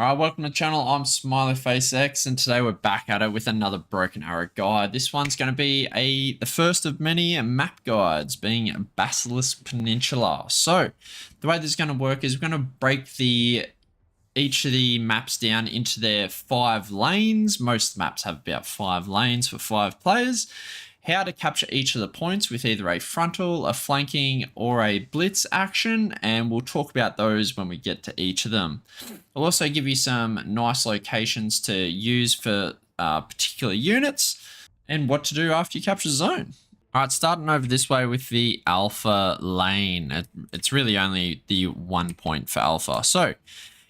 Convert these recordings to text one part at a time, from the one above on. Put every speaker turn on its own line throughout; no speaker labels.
Alright, welcome to the channel. I'm SmileyFaceX, and today we're back at it with another Broken Arrow guide. This one's going to be the first of many map guides, being Baltiisk Peninsula. So, the way this is going to work is we're going to break each of the maps down into their 5 lanes. Most maps have about 5 lanes for 5 players. How to capture each of the points with either a frontal, a flanking, or a blitz action, and we'll talk about those when we get to each of them. I'll also give you some nice locations to use for particular units and what to do after you capture the zone. All right, starting over this way with the alpha lane. It's really only the 1 point for alpha. So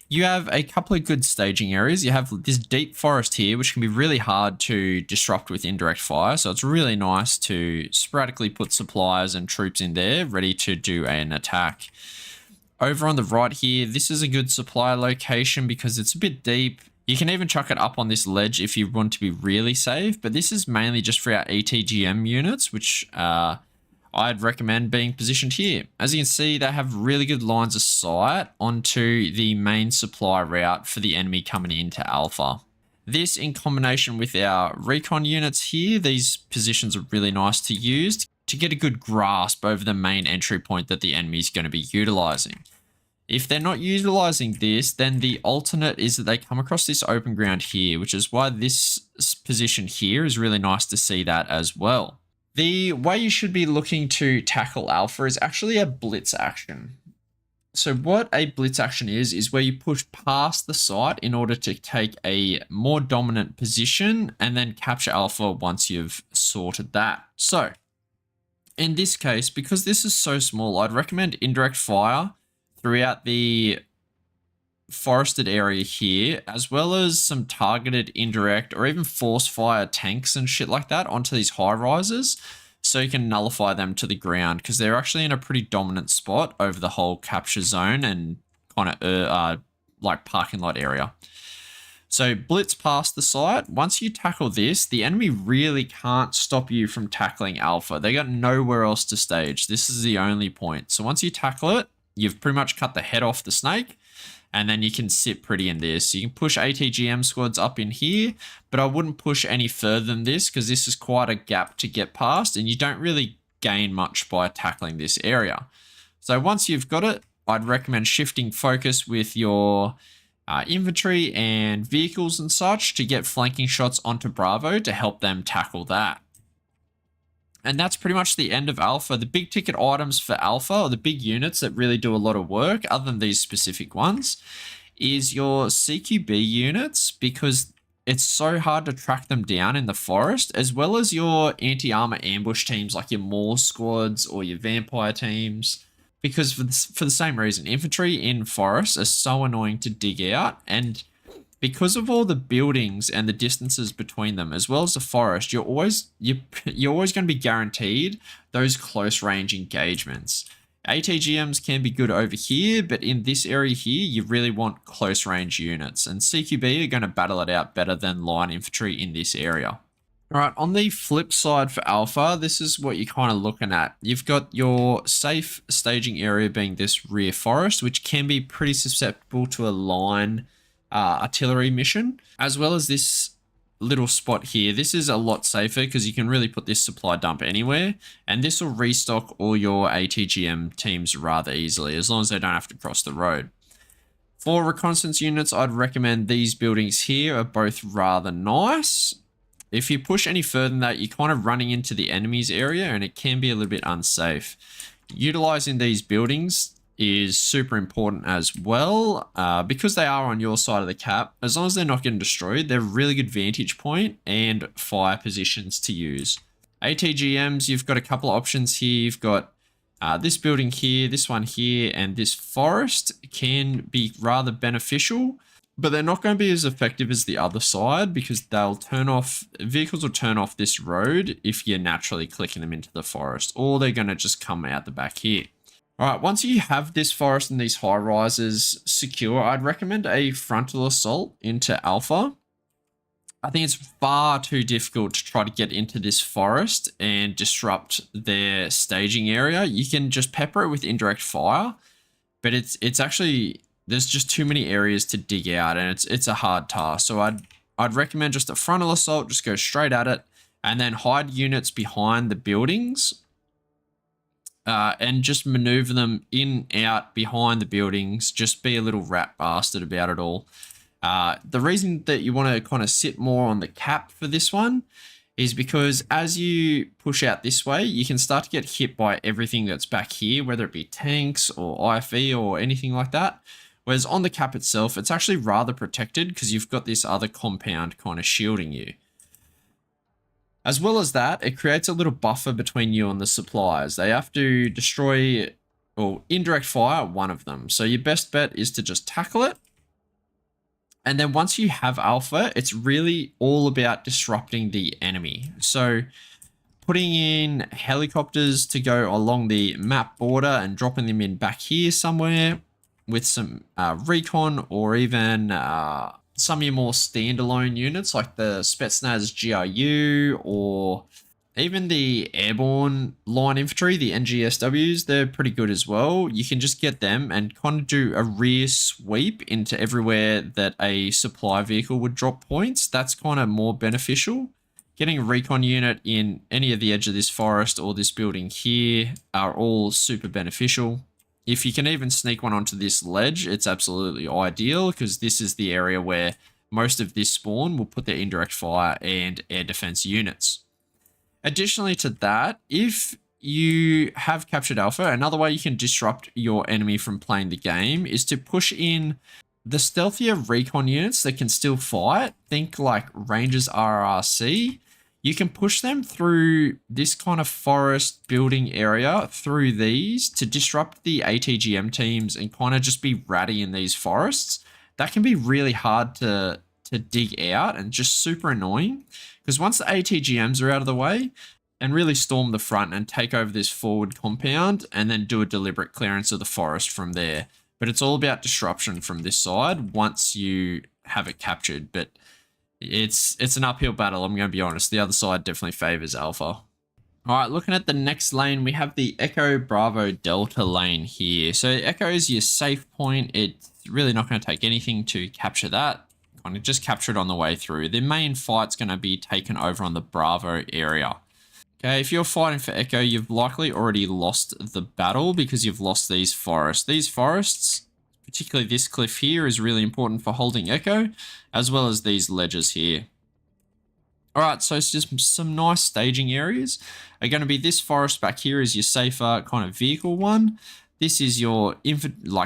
you have a couple of good staging areas. You have this deep forest here, which can be really hard to disrupt with indirect fire. So it's really nice to sporadically put supplies and troops in there ready to do an attack. Over on the right here, this is a good supply location because it's a bit deep. You can even chuck it up on this ledge if you want to be really safe, but this is mainly just for our ETGM units, which I'd recommend being positioned here. As you can see, they have really good lines of sight onto the main supply route for the enemy coming into alpha. This, in combination with our recon units here, these positions are really nice to use to get a good grasp over the main entry point that the enemy is going to be utilizing. If they're not utilizing this, then the alternate is that they come across this open ground here, which is why this position here is really nice to see that as well. The way you should be looking to tackle alpha is actually a blitz action. So what a blitz action is where you push past the site in order to take a more dominant position and then capture alpha once you've sorted that. So in this case, because this is so small, I'd recommend indirect fire throughout the forested area here, as well as some targeted indirect or even force fire tanks and shit like that onto these high rises, so you can nullify them to the ground because they're actually in a pretty dominant spot over the whole capture zone and kind of like parking lot area. So blitz past the site. Once you tackle this, the enemy really can't stop you from tackling alpha. They got nowhere else to stage. This is the only point. So once you tackle it, you've pretty much cut the head off the snake. And then you can sit pretty in this. You can push ATGM squads up in here, but I wouldn't push any further than this because this is quite a gap to get past and you don't really gain much by tackling this area. So once you've got it, I'd recommend shifting focus with your infantry and vehicles and such to get flanking shots onto Bravo to help them tackle that. And that's pretty much the end of alpha. The big ticket items for alpha, or the big units that really do a lot of work, other than these specific ones, is your CQB units, because it's so hard to track them down in the forest, as well as your anti-armor ambush teams like your Morse squads or your vampire teams. Because for the same reason, infantry in forests are so annoying to dig out, and because of all the buildings and the distances between them, as well as the forest, you're always going to be guaranteed those close range engagements. ATGMs can be good over here, but in this area here, you really want close range units, and CQB are going to battle it out better than line infantry in this area. All right, on the flip side for alpha, this is what you're kind of looking at. You've got your safe staging area being this rear forest, which can be pretty susceptible to a line artillery mission, as well as this little spot here. This is a lot safer because you can really put this supply dump anywhere, and this will restock all your ATGM teams rather easily, as long as they don't have to cross the road. For reconnaissance units, I'd recommend these buildings here are both rather nice. If you push any further than that, you're kind of running into the enemy's area, and it can be a little bit unsafe. Utilizing these buildings is super important as well, because they are on your side of the cap. As long as they're not getting destroyed, they're a really good vantage point and fire positions to use. ATGMs, you've got a couple of options here. You've got this building here, this one here, and this forest can be rather beneficial, but they're not going to be as effective as the other side because vehicles will turn off this road if you're naturally clicking them into the forest, or they're going to just come out the back here. All right, once you have this forest and these high rises secure, I'd recommend a frontal assault into alpha. I think it's far too difficult to try to get into this forest and disrupt their staging area. You can just pepper it with indirect fire, but it's actually there's just too many areas to dig out, and it's a hard task. So I'd recommend just a frontal assault, just go straight at it, and then hide units behind the buildings, and just maneuver them in, out, behind the buildings. Just be a little rat bastard about it all. The reason that you want to kind of sit more on the cap for this one is because as you push out this way, you can start to get hit by everything that's back here, whether it be tanks or IFE or anything like that. Whereas on the cap itself, it's actually rather protected because you've got this other compound kind of shielding you. As well as that, it creates a little buffer between you and the suppliers. They have to destroy or indirect fire one of them. So your best bet is to just tackle it. And then once you have alpha, it's really all about disrupting the enemy. So putting in helicopters to go along the map border and dropping them in back here somewhere with some recon, or even some of your more standalone units like the Spetsnaz GRU, or even the airborne line infantry, the NGSWs, they're pretty good as well. You can just get them and kind of do a rear sweep into everywhere that a supply vehicle would drop points. That's kind of more beneficial. Getting a recon unit in any of the edge of this forest or this building here are all super beneficial. If you can even sneak one onto this ledge, it's absolutely ideal, because this is the area where most of this spawn will put their indirect fire and air defense units. Additionally to that, if you have captured alpha, another way you can disrupt your enemy from playing the game is to push in the stealthier recon units that can still fight. Think like Rangers RRC. You can push them through this kind of forest building area through these to disrupt the ATGM teams and kind of just be ratty in these forests. That can be really hard to dig out and just super annoying, because once the ATGMs are out of the way, and really storm the front and take over this forward compound and then do a deliberate clearance of the forest from there. But it's all about disruption from this side once you have it captured. But it's an uphill battle, I'm going to be honest. The other side definitely favors alpha. All right, looking at the next lane, we have the Echo Bravo Delta lane here. So Echo is your safe point. It's really not going to take anything to capture that. Kind of just capture it on the way through. The main fight's going to be taken over on the Bravo area. Okay, if you're fighting for Echo, you've likely already lost the battle because you've lost these forests. These forests, particularly this cliff here, is really important for holding Echo, as well as these ledges here. All right, so it's just some nice staging areas are going to be this forest back here is your safer kind of vehicle one. This is your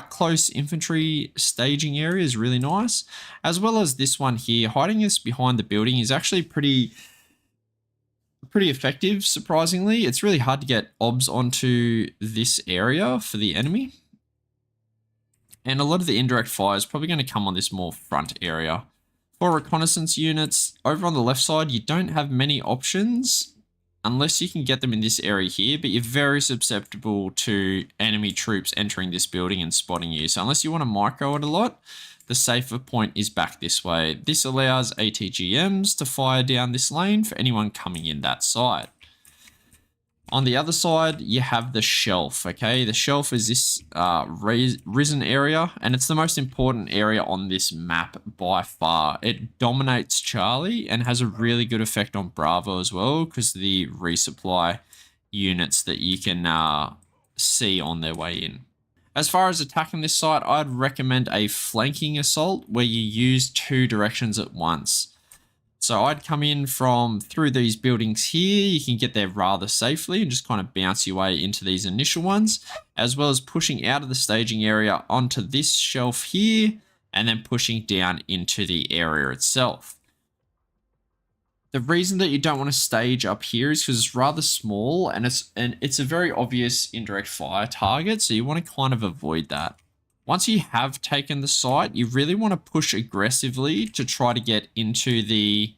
close infantry staging area, is really nice, as well as this one here. Hiding this behind the building is actually pretty effective, surprisingly. It's really hard to get obs onto this area for the enemy. And a lot of the indirect fire is probably going to come on this more front area. For reconnaissance units, over on the left side, you don't have many options unless you can get them in this area here, but you're very susceptible to enemy troops entering this building and spotting you. So unless you want to micro it a lot, the safer point is back this way. This allows ATGMs to fire down this lane for anyone coming in that side. On the other side, you have the shelf, okay? The shelf is this risen area, and it's the most important area on this map by far. It dominates Charlie and has a really good effect on Bravo as well, because of the resupply units that you can see on their way in. As far as attacking this site, I'd recommend a flanking assault where you use two directions at once. So I'd come in from through these buildings here. You can get there rather safely and just kind of bounce your way into these initial ones, as well as pushing out of the staging area onto this shelf here and then pushing down into the area itself. The reason that you don't want to stage up here is because it's rather small and it's a very obvious indirect fire target, so you want to kind of avoid that. Once you have taken the site, you really want to push aggressively to try to get into the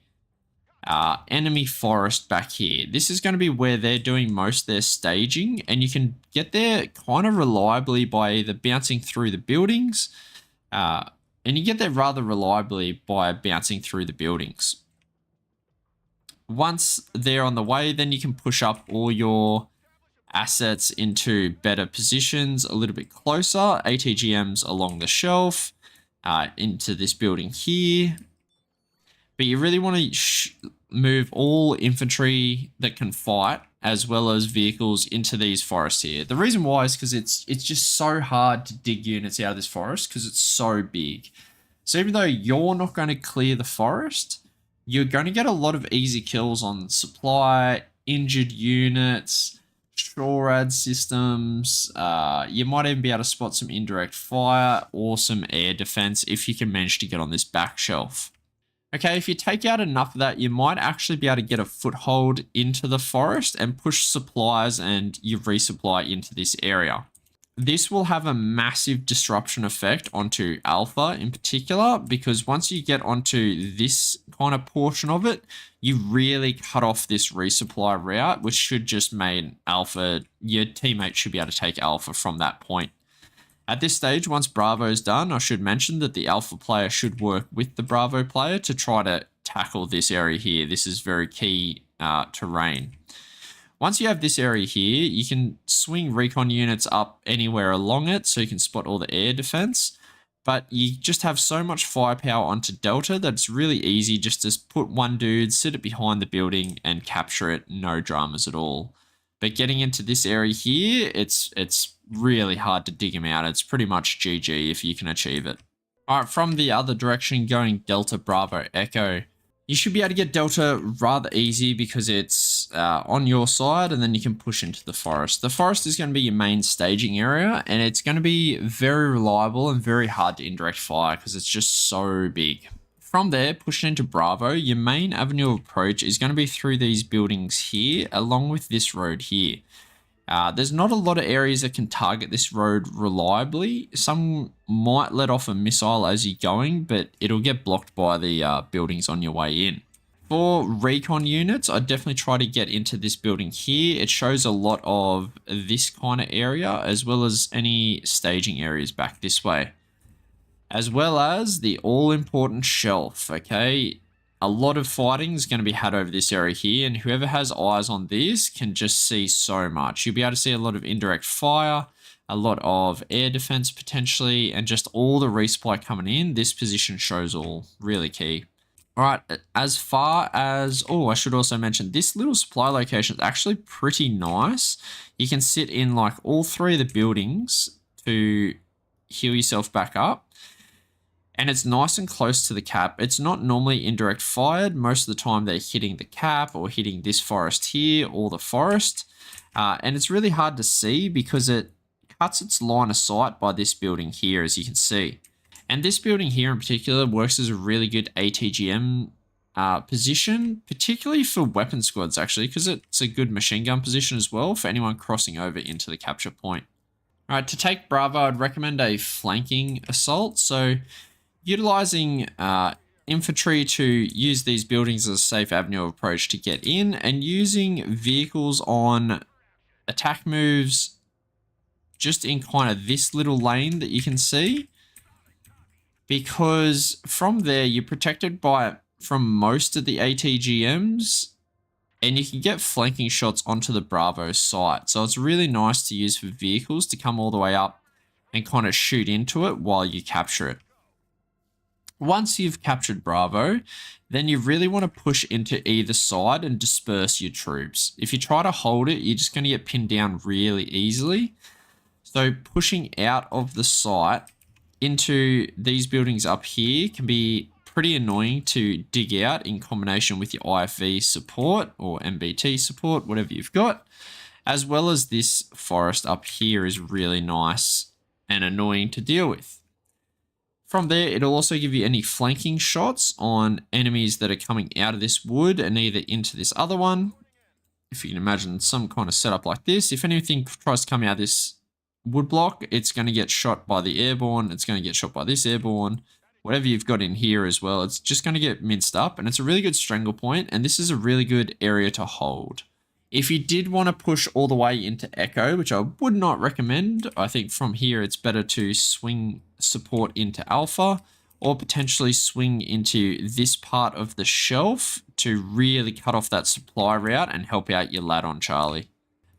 enemy forest back here. This is going to be where they're doing most of their staging, and you can get there kind of reliably by either bouncing through the buildings, and you get there rather reliably by bouncing through the buildings. Once they're on the way, then you can push up all your assets into better positions a little bit closer, ATGMs along the shelf, into this building here. But you really want to move all infantry that can fight as well as vehicles into these forests here. The reason why is because it's just so hard to dig units out of this forest because it's so big. So even though you're not going to clear the forest, you're going to get a lot of easy kills on supply, injured units, SHORAD systems. You might even be able to spot some indirect fire or some air defense if you can manage to get on this back shelf. Okay, if you take out enough of that, you might actually be able to get a foothold into the forest and push supplies and you resupply into this area. This will have a massive disruption effect onto Alpha in particular, because once you get onto this kind of portion of it, you really cut off this resupply route, which should just mean Alpha, your teammate should be able to take Alpha from that point. At this stage, once Bravo is done, I should mention that the Alpha player should work with the Bravo player to try to tackle this area here. This is very key terrain. Once you have this area here, you can swing recon units up anywhere along it so you can spot all the air defense. But you just have so much firepower onto Delta that it's really easy just to put one dude, sit it behind the building and capture it. No dramas at all. But getting into this area here, it's really hard to dig him out. It's pretty much GG if you can achieve it. All right, from the other direction, going Delta, Bravo, Echo, you should be able to get Delta rather easy because it's on your side and then you can push into the forest. The forest is going to be your main staging area and it's going to be very reliable and very hard to indirect fire because it's just so big. From there, pushing into Bravo, your main avenue of approach is going to be through these buildings here, along with this road here. There's not a lot of areas that can target this road reliably. Some might let off a missile as you're going, but it'll get blocked by the buildings on your way in. For recon units, I'd definitely try to get into this building here. It shows a lot of this kind of area, as well as any staging areas back this way. As well as the all-important shelf, okay? A lot of fighting is going to be had over this area here, and whoever has eyes on this can just see so much. You'll be able to see a lot of indirect fire, a lot of air defense potentially, and just all the resupply coming in. This position shows all. Really key. All right, as far as, I should also mention, this little supply location is actually pretty nice. You can sit in like all three of the buildings to heal yourself back up. And it's nice and close to the cap. It's not normally indirect fired. Most of the time they're hitting the cap or hitting this forest here or the forest. And it's really hard to see because it cuts its line of sight by this building here, as you can see. And this building here in particular works as a really good ATGM position, particularly for weapon squads actually, because it's a good machine gun position as well for anyone crossing over into the capture point. All right, to take Bravo, I'd recommend a flanking assault. So utilizing infantry to use these buildings as a safe avenue of approach to get in, and using vehicles on attack moves just in kind of this little lane that you can see, because from there you're protected from most of the ATGMs and you can get flanking shots onto the Bravo site. So it's really nice to use for vehicles to come all the way up and kind of shoot into it while you capture it. Once you've captured Bravo, then you really want to push into either side and disperse your troops. If you try to hold it, you're just going to get pinned down really easily. So pushing out of the site into these buildings up here can be pretty annoying to dig out in combination with your IFV support or MBT support, whatever you've got, as well as this forest up here is really nice and annoying to deal with. From there, it'll also give you any flanking shots on enemies that are coming out of this wood and either into this other one. If you can imagine some kind of setup like this, if anything tries to come out of this wood block, it's going to get shot by the airborne, it's going to get shot by this airborne, whatever you've got in here as well, it's just going to get minced up, and it's a really good strangle point, and this is a really good area to hold. If you did want to push all the way into Echo, which I would not recommend, I think from here it's better to swing support into Alpha or potentially swing into this part of the shelf to really cut off that supply route and help out your lad on Charlie.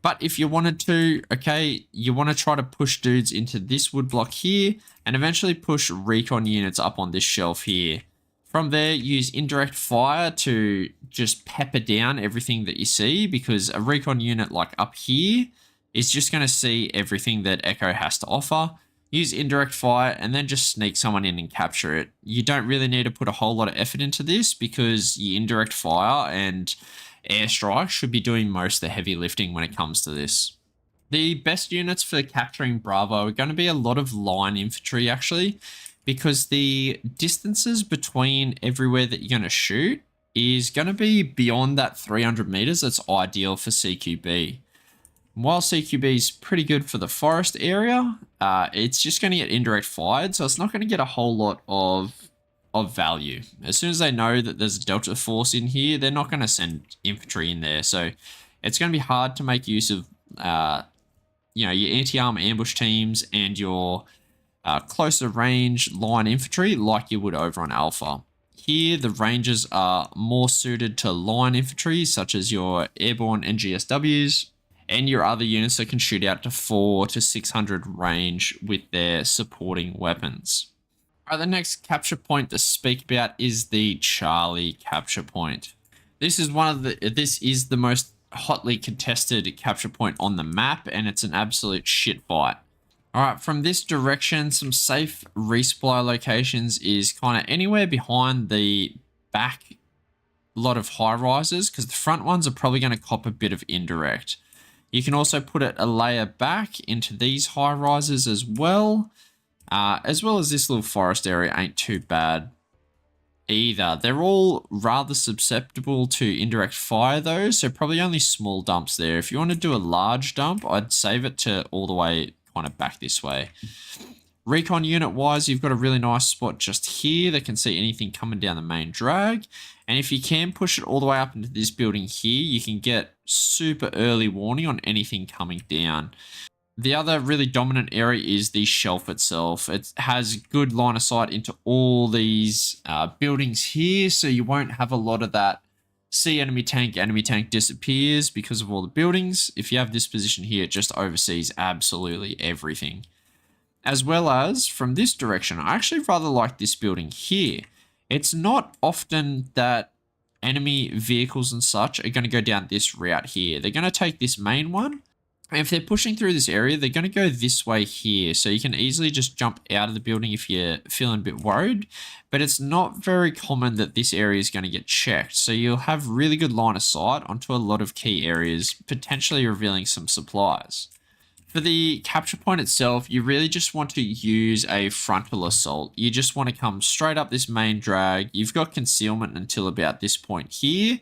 But if you wanted to, okay, you want to try to push dudes into this wood block here and eventually push recon units up on this shelf here. From there, use indirect fire to just pepper down everything that you see, because a recon unit like up here is just going to see everything that Echo has to offer. Use indirect fire and then just sneak someone in and capture it. You don't really need to put a whole lot of effort into this, because your indirect fire and airstrike should be doing most of the heavy lifting when it comes to this. The best units for capturing Bravo are going to be a lot of line infantry actually, because the distances between everywhere that you're going to shoot is going to be beyond that 300 meters. That's ideal for CQB. While CQB is pretty good for the forest area, it's just going to get indirect fired, so it's not going to get a whole lot of value. As soon as they know that there's a Delta Force in here, they're not going to send infantry in there. So it's going to be hard to make use of, your anti-armor ambush teams and your closer range line infantry like you would over on Alpha. Here, the Rangers are more suited to line infantry, such as your airborne NGSWs and your other units that can shoot out to 400 to 600 range with their supporting weapons. All right, the next capture point to speak about is the Charlie capture point. This is the most hotly contested capture point on the map, and it's an absolute shit fight. All right, from this direction, some safe resupply locations is kind of anywhere behind the back lot of high rises, because the front ones are probably going to cop a bit of indirect. You can also put it a layer back into these high rises as well as this little forest area ain't too bad either. They're all rather susceptible to indirect fire though, so probably only small dumps there. If you want to do a large dump, I'd save it to all the way kind of back this way. Recon unit wise, you've got a really nice spot just here that can see anything coming down the main drag. And if you can push it all the way up into this building here, you can get super early warning on anything coming down. The other really dominant area is the shelf itself. It has good line of sight into all these buildings here, so you won't have a lot of that see enemy tank disappears because of all the buildings. If you have this position here, it just oversees absolutely everything. As well as from this direction, I actually rather like this building here. It's not often that enemy vehicles and such are going to go down this route here. They're going to take this main one. And if they're pushing through this area, they're going to go this way here. So you can easily just jump out of the building if you're feeling a bit worried. But it's not very common that this area is going to get checked. So you'll have really good line of sight onto a lot of key areas, potentially revealing some supplies. For the capture point itself, you really just want to use a frontal assault. You just want to come straight up this main drag. You've got concealment until about this point here.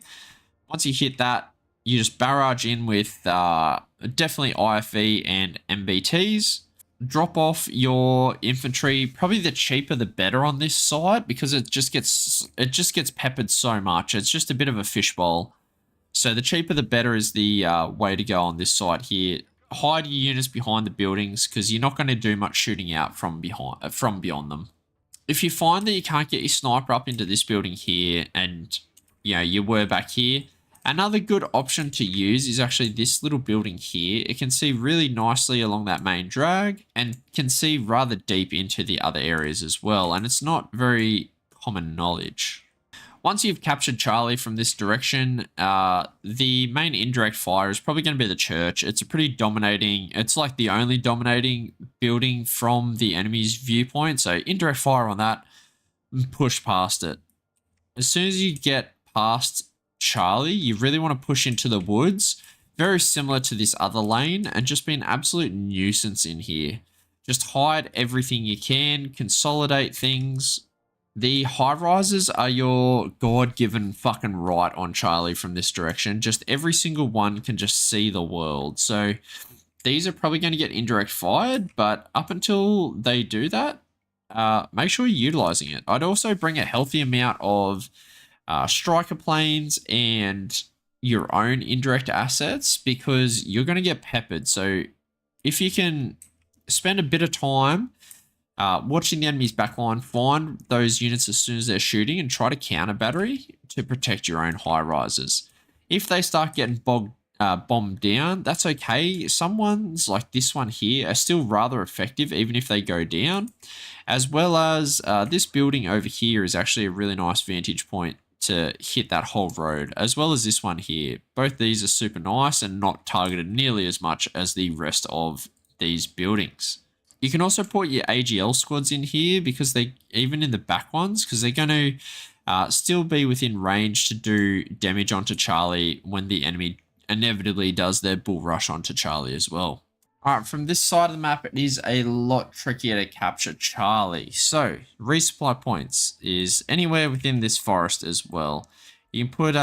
Once you hit that, you just barrage in with definitely IFV and MBTs. Drop off your infantry. Probably the cheaper the better on this side, because it just gets peppered so much. It's just a bit of a fishbowl. So the cheaper the better is the way to go on this side here. Hide your units behind the buildings, because you're not going to do much shooting out from beyond them. If you find that you can't get your sniper up into this building here, and you were back here, another good option to use is actually this little building here. It can see really nicely along that main drag and can see rather deep into the other areas as well, and it's not very common knowledge. Once you've captured Charlie from this direction, the main indirect fire is probably going to be the church. It's it's like the only dominating building from the enemy's viewpoint. So indirect fire on that, push past it. As soon as you get past Charlie, you really want to push into the woods, very similar to this other lane, and just be an absolute nuisance in here. Just hide everything you can, consolidate things. The high rises are your God-given fucking right on Charlie from this direction. Just every single one can just see the world. So these are probably going to get indirect fired, but up until they do that, make sure you're utilizing it. I'd also bring a healthy amount of striker planes and your own indirect assets, because you're going to get peppered. So if you can spend a bit of time watching the enemy's backline, find those units as soon as they're shooting and try to counter battery to protect your own high rises. If they start getting bogged bombed down, that's okay. Some ones like this one here are still rather effective even if they go down, as well as this building over here is actually a really nice vantage point to hit that whole road, as well as this one here. Both these are super nice and not targeted nearly as much as the rest of these buildings. You can also put your AGL squads in here because they, even in the back ones, because they're going to still be within range to do damage onto Charlie when the enemy inevitably does their bull rush onto Charlie as well. Alright, from this side of the map, it is a lot trickier to capture Charlie. So, resupply points is anywhere within this forest as well. You can put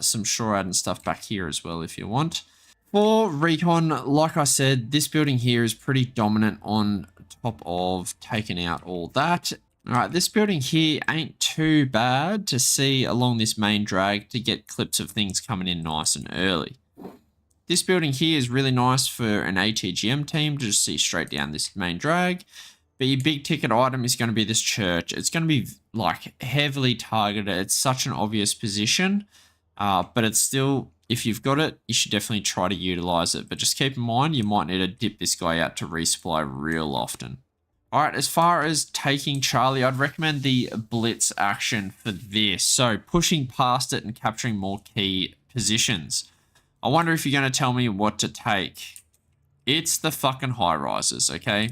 some shorad and stuff back here as well if you want. For recon, like I said, this building here is pretty dominant on top of taking out all that. Alright, this building here ain't too bad to see along this main drag to get clips of things coming in nice and early. This building here is really nice for an ATGM team to just see straight down this main drag. But your big ticket item is going to be this church. It's going to be like heavily targeted. It's such an obvious position, but it's still, if you've got it, you should definitely try to utilize it. But just keep in mind, you might need to dip this guy out to resupply real often. Alright, as far as taking Charlie, I'd recommend the blitz action for this. So pushing past it and capturing more key positions. I wonder if you're going to tell me what to take. It's the fucking high rises, okay?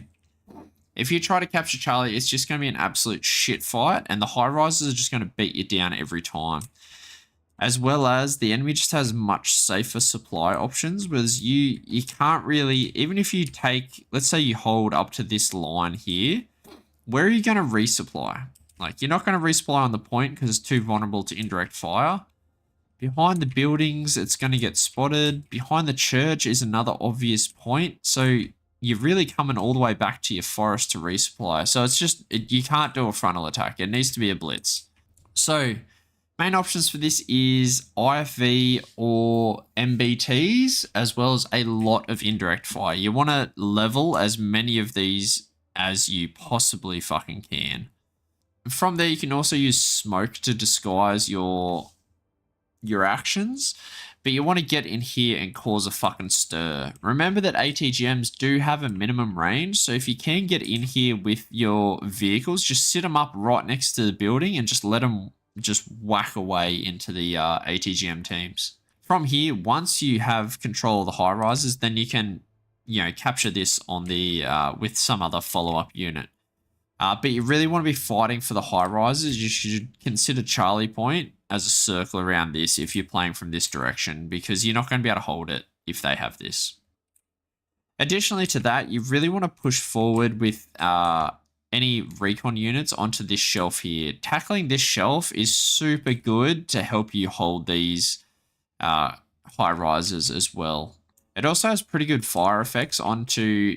If you try to capture Charlie, it's just going to be an absolute shit fight, and the high rises are just going to beat you down every time. As well as the enemy just has much safer supply options, whereas you can't really, even if you take, let's say you hold up to this line here, where are you going to resupply? Like, you're not going to resupply on the point because it's too vulnerable to indirect fire. Behind the buildings, it's going to get spotted. Behind the church is another obvious point. So you're really coming all the way back to your forest to resupply. So it's just, you can't do a frontal attack. It needs to be a blitz. So main options for this is IFV or MBTs, as well as a lot of indirect fire. You want to level as many of these as you possibly fucking can. From there, you can also use smoke to disguise your actions, but you want to get in here and cause a fucking stir. Remember that ATGMs do have a minimum range, so if you can get in here with your vehicles, just sit them up right next to the building and just let them just whack away into the ATGM teams. From here, once you have control of the high rises, then you can, capture this on the with some other follow-up unit. But you really want to be fighting for the high rises. You should consider Charlie Point as a circle around this if you're playing from this direction, because you're not going to be able to hold it if they have this. Additionally to that, you really want to push forward with any recon units onto this shelf here. Tackling this shelf is super good to help you hold these high rises as well. It also has pretty good fire effects onto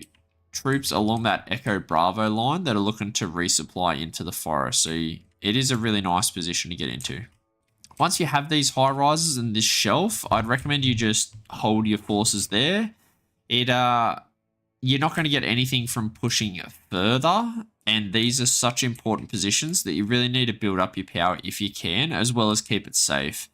troops along that Echo Bravo line that are looking to resupply into the forest. So it is a really nice position to get into. Once you have these high rises and this shelf, I'd recommend you just hold your forces there. You're not going to get anything from pushing further, and these are such important positions that you really need to build up your power if you can, as well as keep it safe.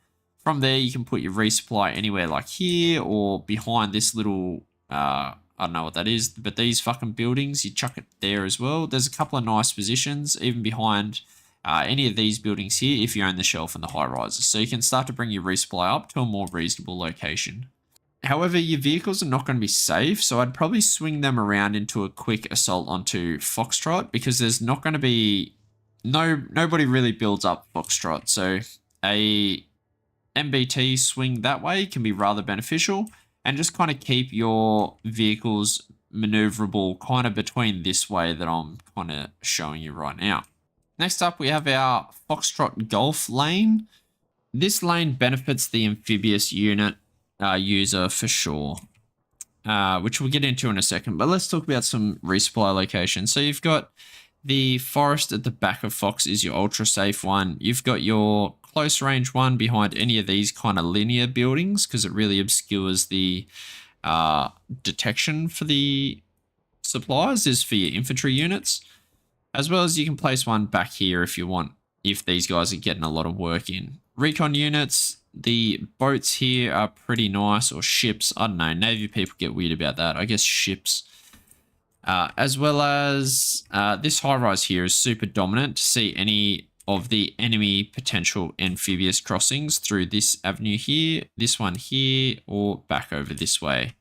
From there, you can put your resupply anywhere like here or behind this little, I don't know what that is, but these fucking buildings, you chuck it there as well. There's a couple of nice positions, even behind any of these buildings here if you own the shelf and the high rises. So you can start to bring your resupply up to a more reasonable location. However, your vehicles are not going to be safe, so I'd probably swing them around into a quick assault onto Foxtrot, because there's not going to be, nobody really builds up Foxtrot. So a MBT swing that way can be rather beneficial, and just kind of keep your vehicles maneuverable kind of between this way that I'm kind of showing you right now. Next up, we have our Foxtrot Golf lane. This lane benefits the amphibious unit user for sure, which we'll get into in a second. But let's talk about some resupply locations. So you've got the forest at the back of Fox is your ultra safe one. You've got your close range one behind any of these kind of linear buildings, because it really obscures the detection for the supplies is for your infantry units. As well as you can place one back here if you want, if these guys are getting a lot of work in. Recon units, the boats here are pretty nice, or ships. I don't know. Navy people get weird about that. I guess ships. As well as this high-rise here is super dominant to see any of the enemy potential amphibious crossings through this avenue here, this one here, or back over this way.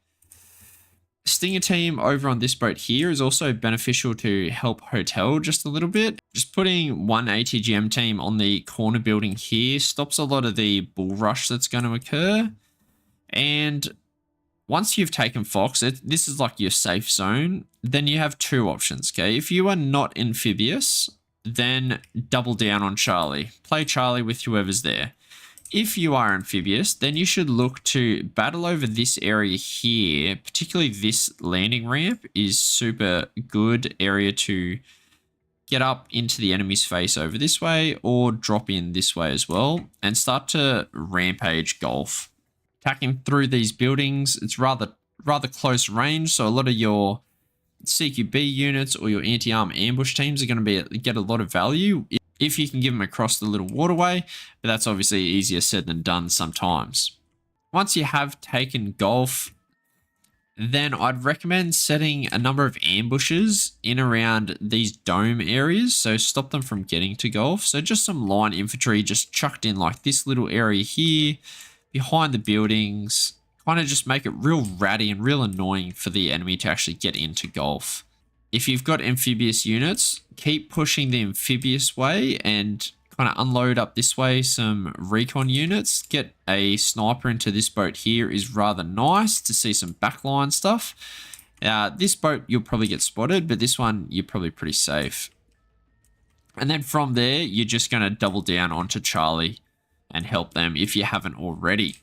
Stinger team over on this boat here is also beneficial to help hotel just a little bit. Just putting one ATGM team on the corner building here stops a lot of the bull rush that's going to occur. And once you've taken Fox, this is like your safe zone, then you have two options, okay? If you are not amphibious, then double down on Charlie. Play Charlie with whoever's there. If you are amphibious, then you should look to battle over this area here. Particularly this landing ramp is super good area to get up into the enemy's face over this way, or drop in this way as well and start to rampage golf. Attacking through these buildings, it's rather close range, so a lot of your CQB units or your anti-arm ambush teams are going to get a lot of value if you can give them across the little waterway, but that's obviously easier said than done sometimes. Once you have taken golf, then I'd recommend setting a number of ambushes in around these dome areas, so stop them from getting to golf. So just some line infantry just chucked in like this little area here, behind the buildings, kind of just make it real ratty and real annoying for the enemy to actually get into golf. If you've got amphibious units, keep pushing the amphibious way and kind of unload up this way some recon units. Get a sniper into this boat here is rather nice to see some backline stuff. This boat you'll probably get spotted, but this one you're probably pretty safe. And then from there, you're just going to double down onto Charlie and help them if you haven't already.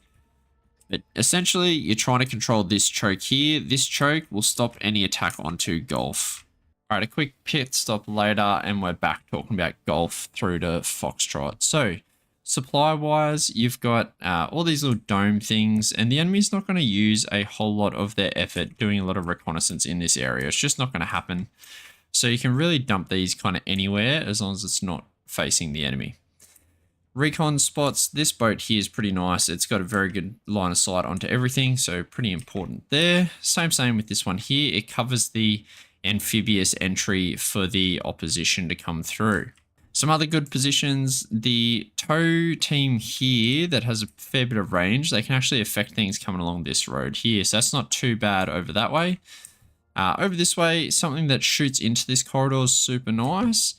But essentially, you're trying to control this choke here. This choke will stop any attack onto golf. All right, a quick pit stop later, and we're back talking about golf through to Foxtrot. So, supply-wise, you've got all these little dome things, and the enemy's not going to use a whole lot of their effort doing a lot of reconnaissance in this area. It's just not going to happen. So you can really dump these kind of anywhere as long as it's not facing the enemy. Recon spots, this boat here is pretty nice. It's got a very good line of sight onto everything, so pretty important there. Same with this one here. It covers the amphibious entry for the opposition to come through. Some other good positions, the tow team here that has a fair bit of range, they can actually affect things coming along this road here, so that's not too bad over that way. Over this way, something that shoots into this corridor is super nice.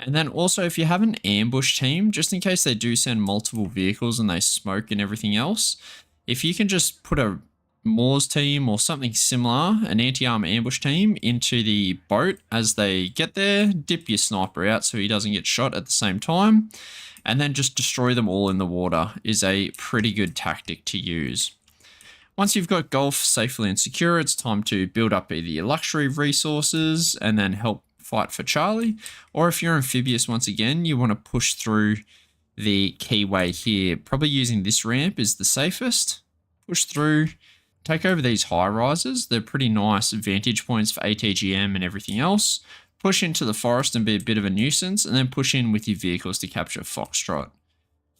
And then also, if you have an ambush team, just in case they do send multiple vehicles and they smoke and everything else, if you can just put a Moors team or something similar, an anti-arm ambush team, into the boat as they get there, dip your sniper out so he doesn't get shot at the same time, and then just destroy them all in the water is a pretty good tactic to use. Once you've got golf safely and secure, it's time to build up either your luxury resources and then help fight for Charlie, or if you're amphibious, once again, you want to push through the keyway here. Probably using this ramp is the safest. Push through, take over these high rises. They're pretty nice vantage points for ATGM and everything else. Push into the forest and be a bit of a nuisance, and then push in with your vehicles to capture Foxtrot.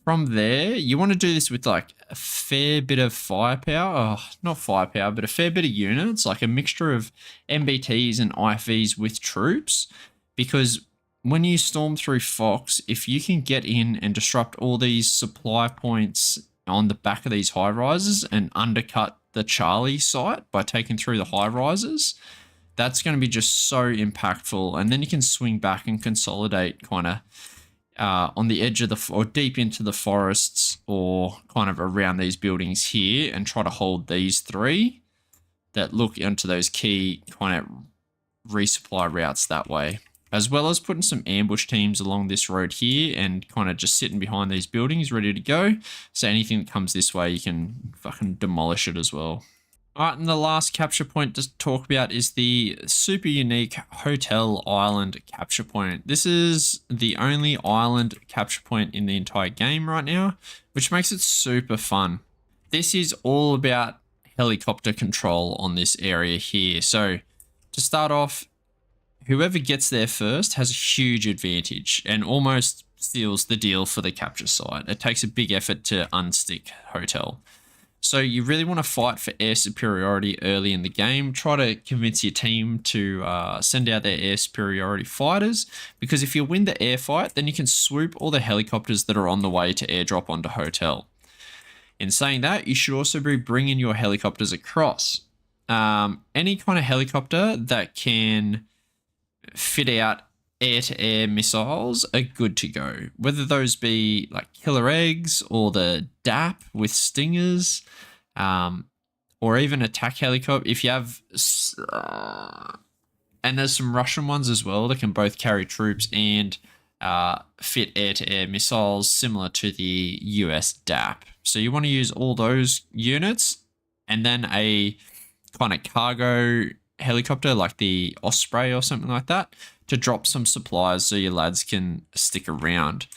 From there, you want to do this with like a fair bit of firepower. Oh, not firepower, but a fair bit of units, like a mixture of MBTs and IFVs with troops. Because when you storm through Fox, if you can get in and disrupt all these supply points on the back of these high rises and undercut the Charlie site by taking through the high rises, that's going to be just so impactful. And then you can swing back and consolidate kind of on the edge of the, or deep into the forests, or kind of around these buildings here, and try to hold these three that look into those key kind of resupply routes that way. As well as putting some ambush teams along this road here and kind of just sitting behind these buildings ready to go. So anything that comes this way, you can fucking demolish it as well. All right, and the last capture point to talk about is the super unique Hotel Island capture point. This is the only island capture point in the entire game right now, which makes it super fun. This is all about helicopter control on this area here. So to start off, whoever gets there first has a huge advantage and almost seals the deal for the capture site. It takes a big effort to unstick Hotel. So you really want to fight for air superiority early in the game. Try to convince your team to send out their air superiority fighters, because if you win the air fight, then you can swoop all the helicopters that are on the way to airdrop onto Hotel. In saying that, you should also be bringing your helicopters across. Any kind of helicopter that can fit out air-to-air missiles are good to go, whether those be like killer eggs or the DAP with stingers, or even attack helicopter. If you have, and there's some Russian ones as well that can both carry troops and fit air-to-air missiles similar to the US DAP. So you want to use all those units, and then a kind of cargo helicopter like the Osprey or something like that to drop some supplies so your lads can stick around.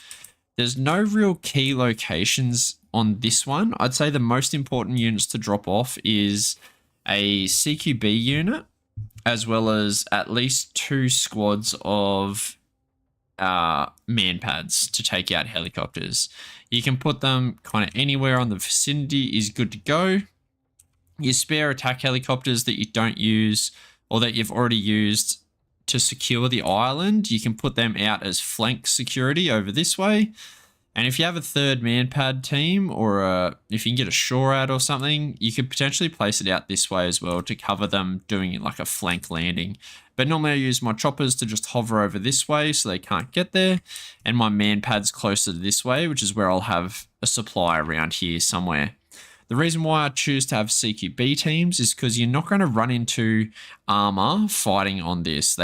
There's no real key locations on this one. I'd say the most important units to drop off is a CQB unit, as well as at least 2 squads of man pads to take out helicopters. You can put them kind of anywhere on the vicinity is good to go. Your spare attack helicopters that you don't use or that you've already used to secure the island, you can put them out as flank security over this way. And if you have a 3rd man pad team, or if you can get a shore out or something, you could potentially place it out this way as well to cover them doing like a flank landing. But normally I use my choppers to just hover over this way so they can't get there, and my man pads closer to this way, which is where I'll have a supply around here somewhere. The reason why I choose to have CQB teams is because you're not going to run into armor fighting on this.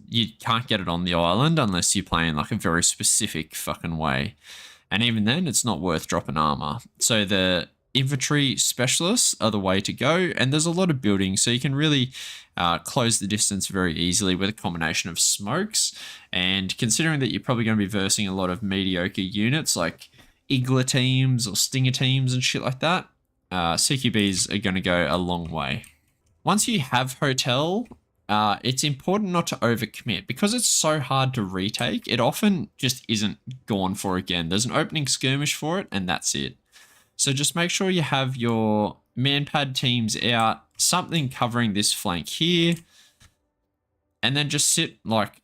You can't get it on the island unless you're playing like a very specific fucking way. And even then, it's not worth dropping armor. So the infantry specialists are the way to go. And there's a lot of building, so you can really close the distance very easily with a combination of smokes. And considering that you're probably going to be versing a lot of mediocre units like Igla teams or Stinger teams and shit like that, CQBs are going to go a long way. Once you have Hotel, it's important not to overcommit. Because it's so hard to retake, it often just isn't gone for again. There's an opening skirmish for it, and that's it. So just make sure you have your man-pad teams out, something covering this flank here, and then just sit like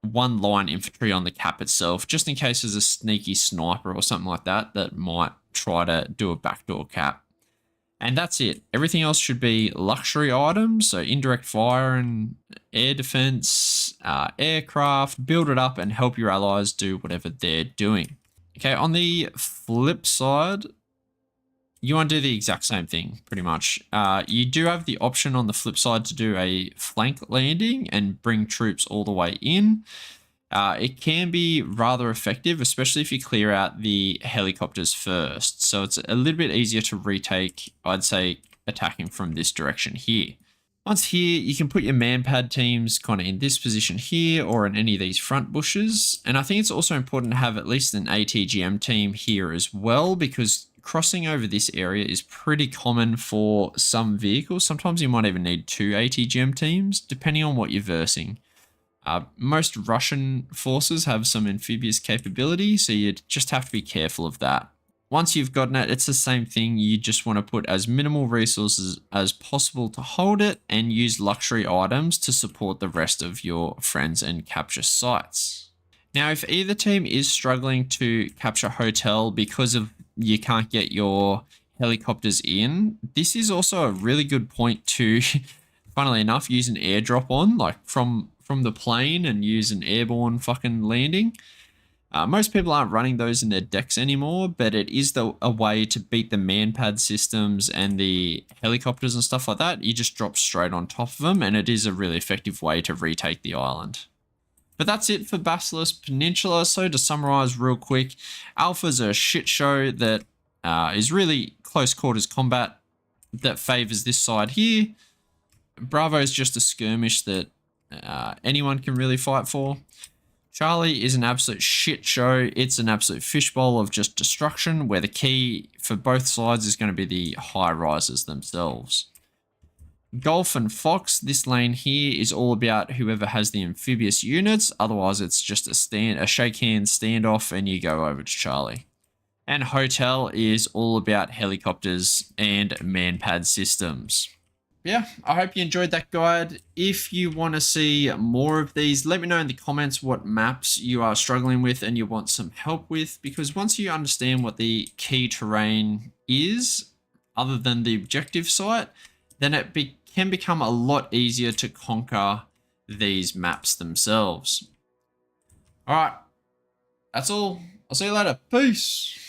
1 line infantry on the cap itself, just in case there's a sneaky sniper or something like that that might try to do a backdoor cap. And that's it. Everything else should be luxury items, so indirect fire and air defense, aircraft, build it up and help your allies do whatever they're doing. Okay, on the flip side, you want to do the exact same thing, pretty much. You do have the option on the flip side to do a flank landing and bring troops all the way in. It can be rather effective, especially if you clear out the helicopters first. So it's a little bit easier to retake, I'd say, attacking from this direction here. Once here, you can put your man-pad teams kind of in this position here or in any of these front bushes. And I think it's also important to have at least an ATGM team here as well, because crossing over this area is pretty common for some vehicles. Sometimes you might even need 2 ATGM teams, depending on what you're versing. Most Russian forces have some amphibious capability, so you just have to be careful of that. Once you've gotten it, it's the same thing. You just want to put as minimal resources as possible to hold it and use luxury items to support the rest of your friends and capture sites. Now, if either team is struggling to capture Hotel because of you can't get your helicopters in, this is also a really good point to, funnily enough, use an airdrop on, like from the plane, and use an airborne fucking landing. Most people aren't running those in their decks anymore, but it is a way to beat the man-pad systems and the helicopters and stuff like that. You just drop straight on top of them, and it is a really effective way to retake the island. But that's it for Baltiisk Peninsula. So to summarize real quick, Alpha's a shit show that is really close quarters combat that favors this side here. Bravo is just a skirmish that anyone can really fight for. Charlie is an absolute shit show. It's an absolute fishbowl of just destruction, where the key for both sides is going to be the high rises themselves. Golf and Fox, this lane here is all about whoever has the amphibious units. Otherwise, it's just a shake hand standoff and you go over to Charlie. And Hotel is all about helicopters and manpad systems. Yeah, I hope you enjoyed that guide. If you want to see more of these, let me know in the comments what maps you are struggling with and you want some help with, because once you understand what the key terrain is, other than the objective site, then it can become a lot easier to conquer these maps themselves. All right, that's all. I'll see you later. Peace.